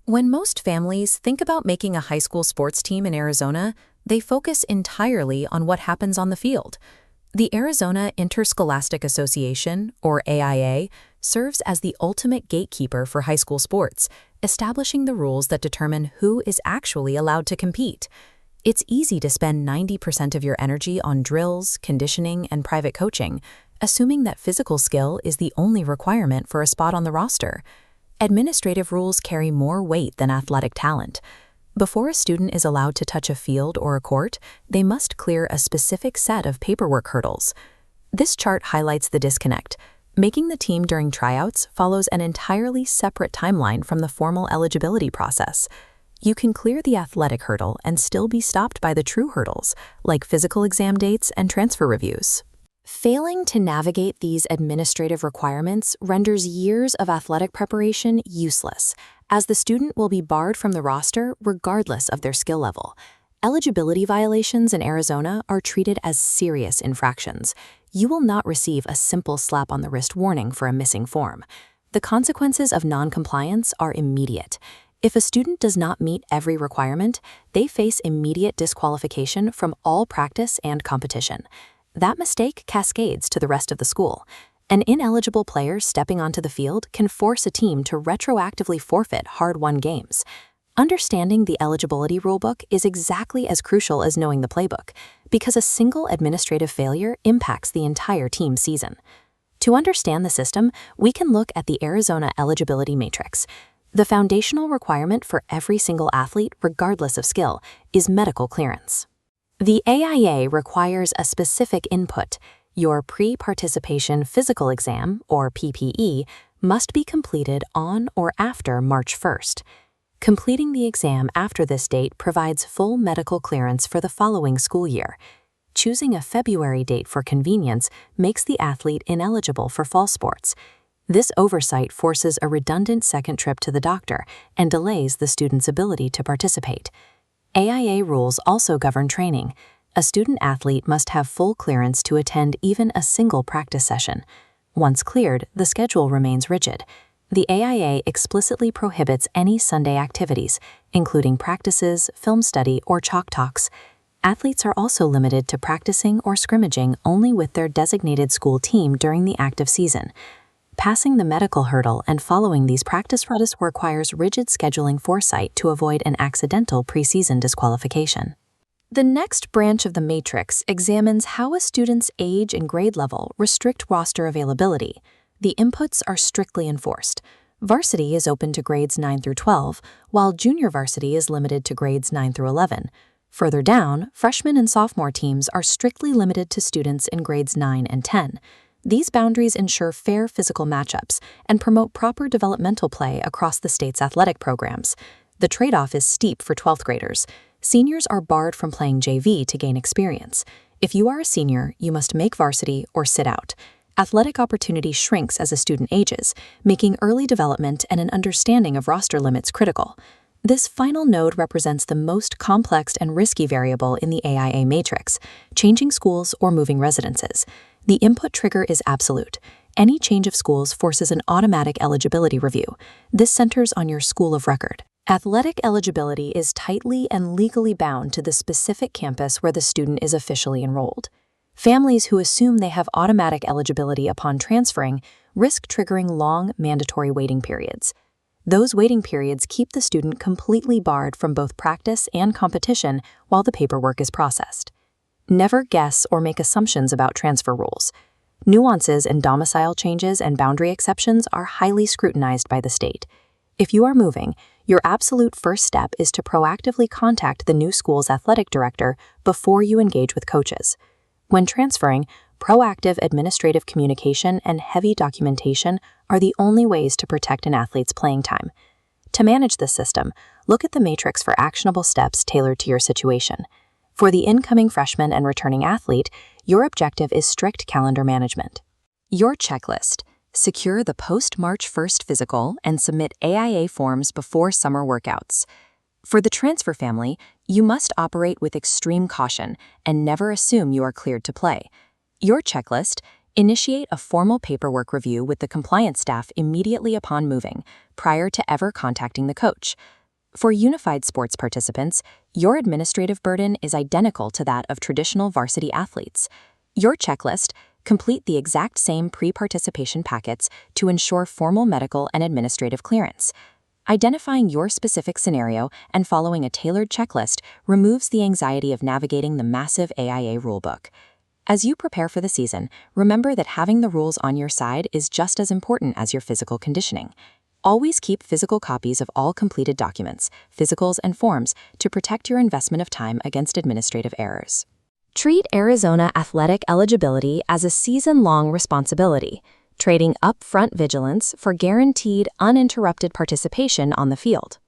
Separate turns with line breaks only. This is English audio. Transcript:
When most families think about making a high school sports team in Arizona, they focus entirely on what happens on the field. The Arizona Interscholastic Association, or AIA, serves as the ultimate gatekeeper for high school sports, establishing the rules that determine who is actually allowed to compete. It's easy to spend 90% of your energy on drills, conditioning, and private coaching, assuming that physical skill is the only requirement for a spot on the roster. Administrative rules carry more weight than athletic talent. Before a student is allowed to touch a field or a court, they must clear a specific set of paperwork hurdles. This chart highlights the disconnect. Making the team during tryouts follows an entirely separate timeline from the formal eligibility process. You can clear the athletic hurdle and still be stopped by the true hurdles, like physical exam dates and transfer reviews. Failing to navigate these administrative requirements renders years of athletic preparation useless, as the student will be barred from the roster regardless of their skill level. Eligibility violations in Arizona are treated as serious infractions. You will not receive a simple slap on the wrist warning for a missing form. The consequences of non-compliance are immediate. If a student does not meet every requirement, they face immediate disqualification from all practice and competition. That mistake cascades to the rest of the school. An ineligible player stepping onto the field can force a team to retroactively forfeit hard-won games. Understanding the eligibility rulebook is exactly as crucial as knowing the playbook, because a single administrative failure impacts the entire team season. To understand the system, we can look at the Arizona Eligibility Matrix. The foundational requirement for every single athlete, regardless of skill, is medical clearance. The AIA requires a specific input. Your pre-participation physical exam, or PPE, must be completed on or after March 1st. Completing the exam after this date provides full medical clearance for the following school year. Choosing a February date for convenience makes the athlete ineligible for fall sports. This oversight forces a redundant second trip to the doctor and delays the student's ability to participate. AIA rules also govern training. A student-athlete must have full clearance to attend even a single practice session. Once cleared, the schedule remains rigid. The AIA explicitly prohibits any Sunday activities, including practices, film study, or chalk talks. Athletes are also limited to practicing or scrimmaging only with their designated school team during the active season. Passing the medical hurdle and following these practice rules requires rigid scheduling foresight to avoid an accidental preseason disqualification. The next branch of the matrix examines how a student's age and grade level restrict roster availability. The inputs are strictly enforced. Varsity is open to grades 9 through 12, while junior varsity is limited to grades 9 through 11. Further down, freshman and sophomore teams are strictly limited to students in grades 9 and 10. These boundaries ensure fair physical matchups and promote proper developmental play across the state's athletic programs. The trade-off is steep for 12th graders. Seniors are barred from playing JV to gain experience. If you are a senior, you must make varsity or sit out. Athletic opportunity shrinks as a student ages, making early development and an understanding of roster limits critical. This final node represents the most complex and risky variable in the AIA matrix, changing schools or moving residences. The input trigger is absolute. Any change of schools forces an automatic eligibility review. This centers on your school of record. Athletic eligibility is tightly and legally bound to the specific campus where the student is officially enrolled. Families who assume they have automatic eligibility upon transferring risk triggering long, mandatory waiting periods. Those waiting periods keep the student completely barred from both practice and competition while the paperwork is processed. Never guess or make assumptions about transfer rules. Nuances in domicile changes and boundary exceptions are highly scrutinized by the state. If you are moving, your absolute first step is to proactively contact the new school's athletic director before you engage with coaches. When transferring, proactive administrative communication and heavy documentation are the only ways to protect an athlete's playing time. To manage this system, look at the matrix for actionable steps tailored to your situation. For the incoming freshman and returning athlete, your objective is strict calendar management. Your checklist: secure the post-March 1st physical and submit AIA forms before summer workouts. For the transfer family, you must operate with extreme caution and never assume you are cleared to play. Your checklist: Initiate a formal paperwork review with the compliance staff immediately upon moving, prior to ever contacting the coach. For unified sports participants, your administrative burden is identical to that of traditional varsity athletes. Your checklist: complete the exact same pre-participation packets to ensure formal medical and administrative clearance. Identifying your specific scenario and following a tailored checklist removes the anxiety of navigating the massive AIA rulebook. As you prepare for the season, remember that having the rules on your side is just as important as your physical conditioning. Always keep physical copies of all completed documents, physicals, and forms to protect your investment of time against administrative errors. Treat Arizona athletic eligibility as a season-long responsibility, trading upfront vigilance for guaranteed, uninterrupted participation on the field.